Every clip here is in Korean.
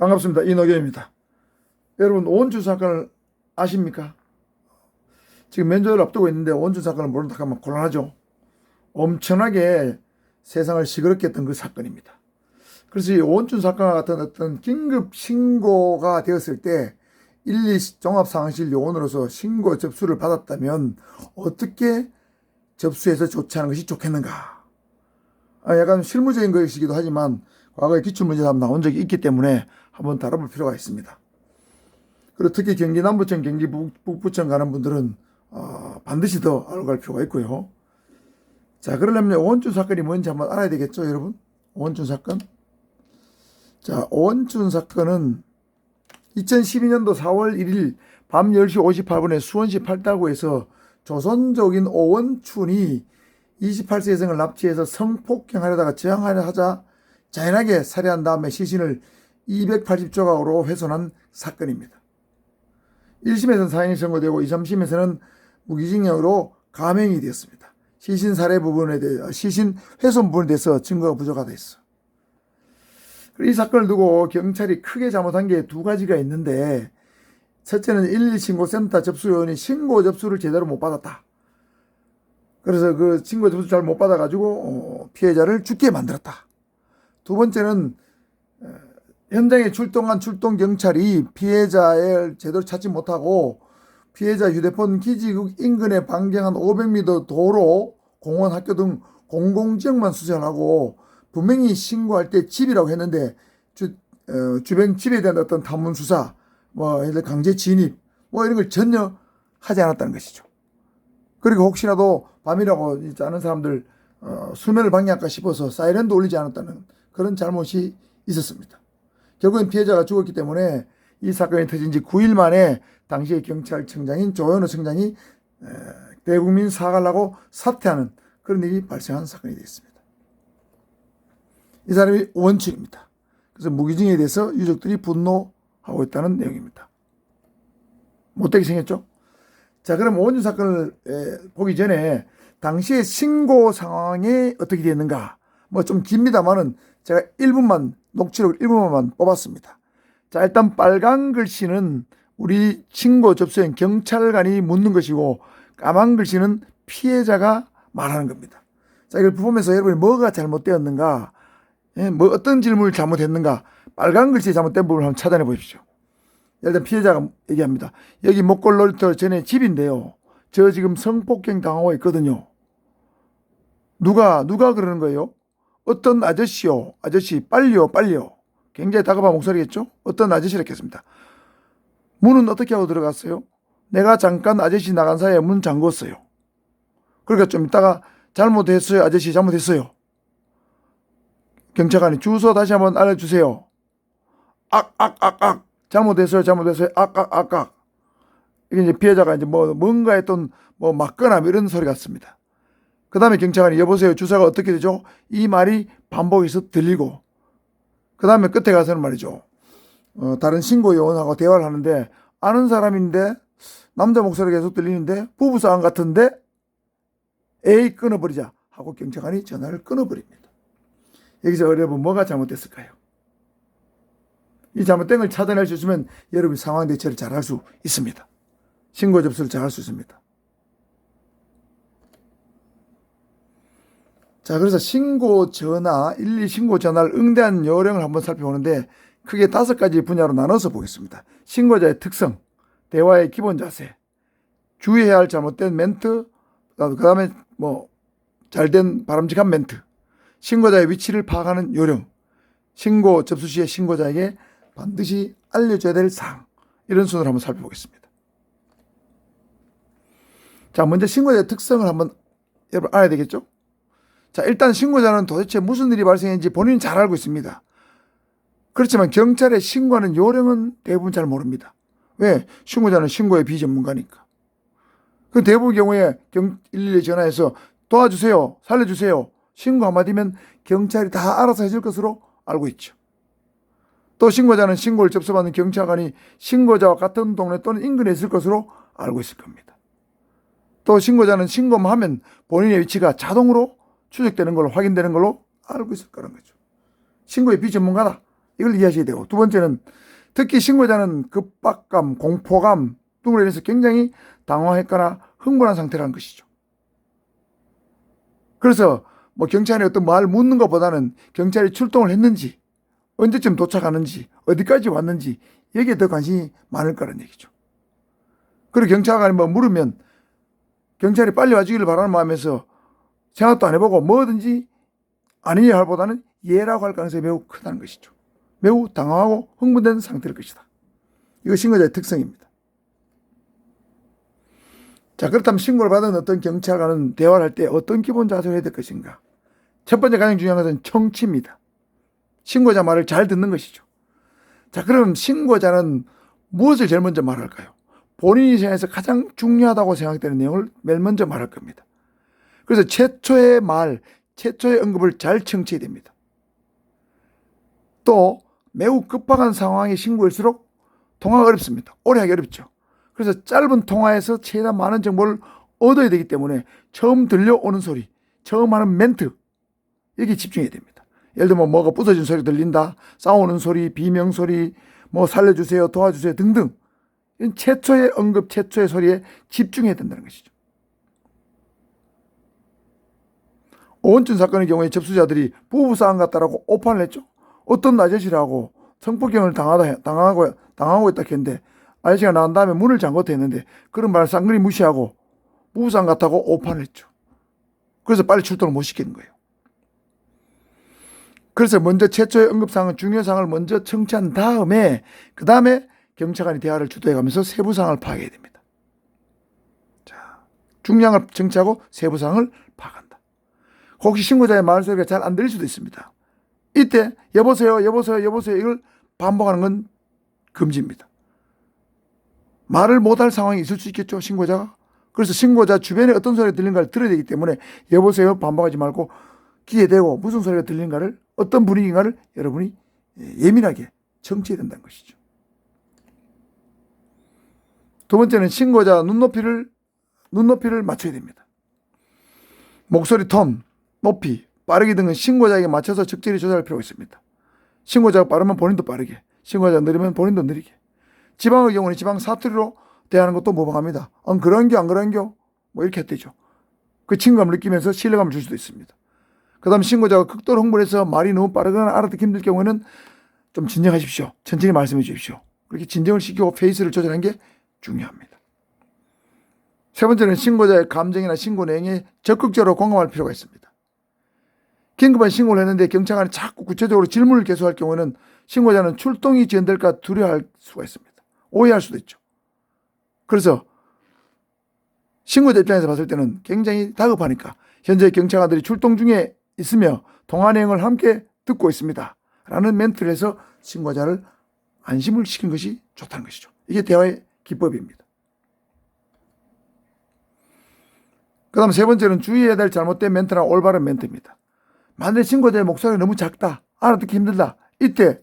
반갑습니다. 이노경입니다. 여러분, 오원춘 사건을 아십니까? 지금 면접을 앞두고 있는데 오원춘 사건을 모른다 하면 곤란하죠. 엄청나게 세상을 시끄럽게 했던 그 사건입니다. 그래서 이 오원춘 사건과 같은 어떤 긴급 신고가 되었을 때 112 종합상황실 요원으로서 신고 접수를 받았다면 어떻게 접수해서 조치하는 것이 좋겠는가? 약간 실무적인 것이기도 하지만 과거에 기출문제도 한번 나온 적이 있기 때문에 한번 다뤄볼 필요가 있습니다. 그리고 특히 경기 남부청, 경기 북부청 가는 분들은 반드시 더 알고 갈 필요가 있고요. 자, 그러려면 오원춘 사건이 뭔지 한번 알아야 되겠죠, 여러분? 오원춘 사건. 자, 오원춘 사건은 2012년도 4월 1일 밤 10시 58분에 수원시 팔달구에서 조선족인 오원춘이 28세 여성을 납치해서 성폭행하려다가 저항하려 하자 잔인하게 살해한 다음에 시신을 280조각으로 훼손한 사건입니다. 1심에서는 사형이 선고되고 2, 3심에서는 무기징역으로 감형이 되었습니다. 시신 살해 부분에 대해, 시신 훼손 부분에 대해서 증거가 부족하다 했어. 이 사건을 두고 경찰이 크게 잘못한 게 두 가지가 있는데, 첫째는 112 신고센터 접수요원이 신고 접수를 제대로 못 받았다. 그래서 그 신고 접수 잘 못 받아가지고 피해자를 죽게 만들었다. 두 번째는 현장에 출동한 출동 경찰이 피해자를 제대로 찾지 못하고 피해자 휴대폰 기지국 인근에 반경 한 500m 도로, 공원, 학교 등 공공지역만 수색하고 분명히 신고할 때 집이라고 했는데 주변 집에 대한 어떤 탐문 수사, 강제 진입, 이런 걸 전혀 하지 않았다는 것이죠. 그리고 혹시라도 밤이라고 아는 사람들 수면을 방해할까 싶어서 사이렌도 울리지 않았다는 그런 잘못이 있었습니다. 결국엔 피해자가 죽었기 때문에 이 사건이 터진 지 9일 만에 당시의 경찰청장인 조현호 청장이 대국민 사과를 하고 사퇴하는 그런 일이 발생한 사건이 되었습니다. 이 사람이 오원춘입니다. 그래서 무기징역에 대해서 유족들이 분노하고 있다는 내용입니다. 못되게 생겼죠? 자, 그럼 오원춘 사건을 보기 전에 당시의 신고 상황이 어떻게 됐는가? 좀 깁니다만은 제가 1분만, 녹취록 1분만 뽑았습니다. 자, 일단 빨간 글씨는 우리 신고 접수인 경찰관이 묻는 것이고, 까만 글씨는 피해자가 말하는 겁니다. 자, 이걸 보면서 여러분이 뭐가 잘못되었는가, 어떤 질문을 잘못했는가, 빨간 글씨 잘못된 부분을 한번 찾아내 보십시오. 일단 피해자가 얘기합니다. 여기 목골 놀이터 전에 집인데요. 저 지금 성폭행 당하고 있거든요. 누가 그러는 거예요? 어떤 아저씨요. 아저씨 빨리요. 굉장히 다급한 목소리겠죠? 어떤 아저씨를 했겠습니다. 문은 어떻게 하고 들어갔어요? 내가 잠깐 아저씨 나간 사이에 문 잠궜어요. 그러니까 좀 이따가 잘못했어요. 아저씨 잘못했어요. 경찰관이 주소 다시 한번 알려주세요. 잘못했어요. 이게 이제 피해자가 이제 뭔가 했던 맞거나 이런 소리 같습니다. 그 다음에 경찰관이 여보세요. 주소가 어떻게 되죠? 이 말이 반복해서 들리고, 그 다음에 끝에 가서는 말이죠. 다른 신고 요원하고 대화를 하는데 아는 사람인데 남자 목소리가 계속 들리는데 부부싸움 같은데 에이 끊어버리자 하고 경찰관이 전화를 끊어버립니다. 여기서 여러분 뭐가 잘못됐을까요? 이 잘못된 걸 찾아낼 수 있으면 여러분이 상황 대처를 잘 할 수 있습니다. 신고 접수를 잘 할 수 있습니다. 자, 그래서 신고 전화, 112 신고 전화를 응대한 요령을 한번 살펴보는데 크게 5가지 분야로 나눠서 보겠습니다. 신고자의 특성, 대화의 기본 자세, 주의해야 할 잘못된 멘트, 그 다음에 잘된 바람직한 멘트, 신고자의 위치를 파악하는 요령, 신고 접수 시에 신고자에게 반드시 알려줘야 될 사항, 이런 순으로 한번 살펴보겠습니다. 자, 먼저 신고자의 특성을 한번 여러분 알아야 되겠죠? 자, 일단 신고자는 도대체 무슨 일이 발생했는지 본인은 잘 알고 있습니다. 그렇지만 경찰에 신고하는 요령은 대부분 잘 모릅니다. 왜? 신고자는 신고의 비전문가니까. 그 대부분 경우에 112 전화해서 도와주세요, 살려주세요, 신고 한마디면 경찰이 다 알아서 해줄 것으로 알고 있죠. 또 신고자는 신고를 접수받는 경찰관이 신고자와 같은 동네 또는 인근에 있을 것으로 알고 있을 겁니다. 또 신고자는 신고만 하면 본인의 위치가 자동으로 추적되는 걸로, 확인되는 걸로 알고 있을 거라는 거죠. 신고의 비전문가다, 이걸 이해하셔야 되고, 두 번째는 특히 신고자는 급박감, 공포감 등으로 인해서 굉장히 당황했거나 흥분한 상태라는 것이죠. 그래서 뭐 경찰에 어떤 말 묻는 것보다는 경찰이 출동을 했는지, 언제쯤 도착하는지, 어디까지 왔는지 여기에 더 관심이 많을 거라는 얘기죠. 그리고 경찰관이 뭐 물으면 경찰이 빨리 와주기를 바라는 마음에서 생각도 안 해보고 뭐든지 아니냐 할 보다는 예라고 할 가능성이 매우 크다는 것이죠. 매우 당황하고 흥분된 상태일 것이다. 이거 신고자의 특성입니다. 자, 그렇다면 신고를 받은 어떤 경찰관은 대화를 할 때 어떤 기본 자세를 해야 될 것인가? 첫 번째 가장 중요한 것은 청취입니다. 신고자 말을 잘 듣는 것이죠. 자, 그럼 신고자는 무엇을 제일 먼저 말할까요? 본인이 생각해서 가장 중요하다고 생각되는 내용을 맨 먼저 말할 겁니다. 그래서 최초의 말, 최초의 언급을 잘 청취해야 됩니다. 또 매우 급박한 상황의 신고일수록 통화가 어렵습니다. 오래 하기 어렵죠. 그래서 짧은 통화에서 최대한 많은 정보를 얻어야 되기 때문에 처음 들려오는 소리, 처음 하는 멘트, 여기 집중해야 됩니다. 예를 들면 뭐가 부서진 소리 들린다, 싸우는 소리, 비명 소리, 뭐 살려주세요, 도와주세요 등등. 이런 최초의 언급, 최초의 소리에 집중해야 된다는 것이죠. 오원춘 사건의 경우에 접수자들이 부부싸움 같다라고 오판을 했죠. 어떤 아저씨라고 성폭행을 당하고 있다 했는데 아저씨가 나온 다음에 문을 잠궜다 했는데 그런 말을 쌍그리 무시하고 부부싸움 같다고 오판을 했죠. 그래서 빨리 출동을 못 시키는 거예요. 그래서 먼저 최초의 언급사항은 중요사항을 먼저 청취한 다음에 그 다음에 경찰관이 대화를 주도해가면서 세부사항을 파악해야 됩니다. 자, 중요한 걸 청취하고 세부사항을 파악한다. 혹시 신고자의 말소리가 잘 안 들릴 수도 있습니다. 이때 여보세요, 여보세요, 여보세요 이걸 반복하는 건 금지입니다. 말을 못할 상황이 있을 수 있겠죠, 신고자가. 그래서 신고자 주변에 어떤 소리가 들리는가를 들어야 되기 때문에 여보세요 반복하지 말고 귀에 대고 무슨 소리가 들리는가를, 어떤 분위기인가를 여러분이 예민하게 청취해야 된다는 것이죠. 두 번째는 신고자 눈높이를 맞춰야 됩니다. 목소리 톤, 높이, 빠르기 등은 신고자에게 맞춰서 적절히 조절할 필요가 있습니다. 신고자가 빠르면 본인도 빠르게, 신고자가 느리면 본인도 느리게. 지방의 경우는 지방 사투리로 대하는 것도 모방합니다. 안 그런겨, 안 그런겨? 뭐 이렇게 했대죠. 그 친감을 느끼면서 신뢰감을 줄 수도 있습니다. 그 다음 신고자가 극도로 흥분해서 말이 너무 빠르거나 알아듣기 힘들 경우에는 좀 진정하십시오. 천천히 말씀해 주십시오. 그렇게 진정을 시키고 페이스를 조절하는 게 중요합니다. 세 번째는 신고자의 감정이나 신고 내용에 적극적으로 공감할 필요가 있습니다. 긴급한 신고를 했는데 경찰관이 자꾸 구체적으로 질문을 계속할 경우는 신고자는 출동이 지연될까 두려워할 수가 있습니다. 오해할 수도 있죠. 그래서 신고자 입장에서 봤을 때는 굉장히 다급하니까 현재 경찰관들이 출동 중에 있으며 통화 내용을 함께 듣고 있습니다 라는 멘트를 해서 신고자를 안심을 시킨 것이 좋다는 것이죠. 이게 대화의 기법입니다. 그 다음 세 번째는 주의해야 될 잘못된 멘트나 올바른 멘트입니다. 만약에 신고자의 목소리가 너무 작다, 알아듣기 힘들다, 이때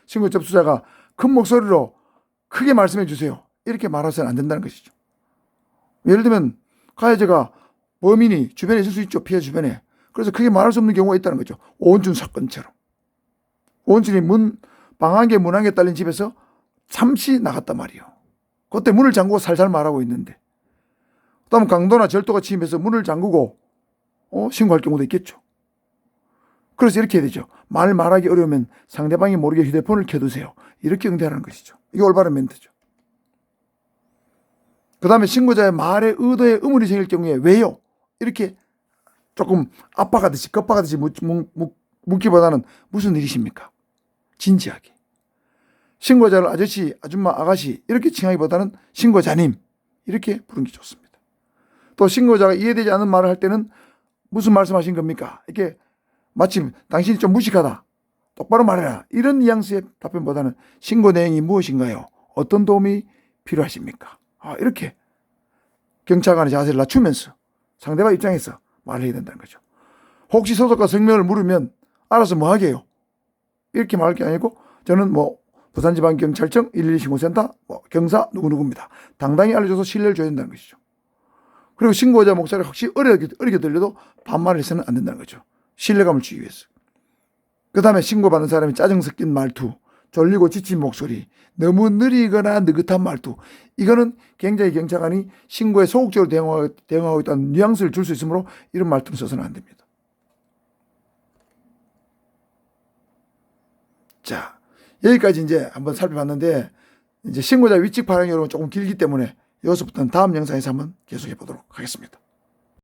신고 접수자가 큰 목소리로 크게 말씀해 주세요 이렇게 말해서는 안 된다는 것이죠. 예를 들면 가해자가 범인이 주변에 있을 수 있죠. 피해 주변에. 그래서 크게 말할 수 없는 경우가 있다는 거죠. 오원춘 사건처럼. 오원춘이 방안개 문안개 딸린 집에서 잠시 나갔단 말이에요. 그때 문을 잠그고 살살 말하고 있는데 그 다음 강도나 절도가 침입해서 문을 잠그고 신고할 경우도 있겠죠. 그래서 이렇게 해야 되죠. 말하기 어려우면 상대방이 모르게 휴대폰을 켜두세요. 이렇게 응대하는 것이죠. 이게 올바른 멘트죠. 그 다음에 신고자의 말의 의도에 의문이 생길 경우에 왜요? 이렇게 조금 압박하듯이 겁박하듯이 묻기보다는 무슨 일이십니까? 진지하게. 신고자를 아저씨, 아줌마, 아가씨 이렇게 칭하기보다는 신고자님 이렇게 부르는 게 좋습니다. 또 신고자가 이해되지 않는 말을 할 때는 무슨 말씀하신 겁니까? 이렇게 마침 당신이 좀 무식하다, 똑바로 말해라 이런 뉘앙스의 답변보다는 신고 내용이 무엇인가요? 어떤 도움이 필요하십니까? 이렇게 경찰관의 자세를 낮추면서 상대방 입장에서 말을 해야 된다는 거죠. 혹시 소속과 성명을 물으면 알아서 뭐 하게요? 이렇게 말할 게 아니고 저는 뭐 부산지방경찰청 112 신고센터 경사 누구누구입니다. 당당히 알려줘서 신뢰를 줘야 된다는 것이죠. 그리고 신고자 목소리가 혹시 어리게 들려도 반말을 해서는 안 된다는 거죠. 신뢰감을 주기 위해서. 그 그 다음에 신고받는 사람이 짜증 섞인 말투, 졸리고 지친 목소리, 너무 느리거나 느긋한 말투. 이거는 굉장히 경찰관이 신고에 소극적으로 대응하고 있다는 뉘앙스를 줄 수 있으므로 이런 말투는 써서는 안 됩니다. 자, 여기까지 이제 한번 살펴봤는데, 이제 신고자 위측 발언 여러분 조금 길기 때문에 여기서부터는 다음 영상에서 한번 계속해 보도록 하겠습니다.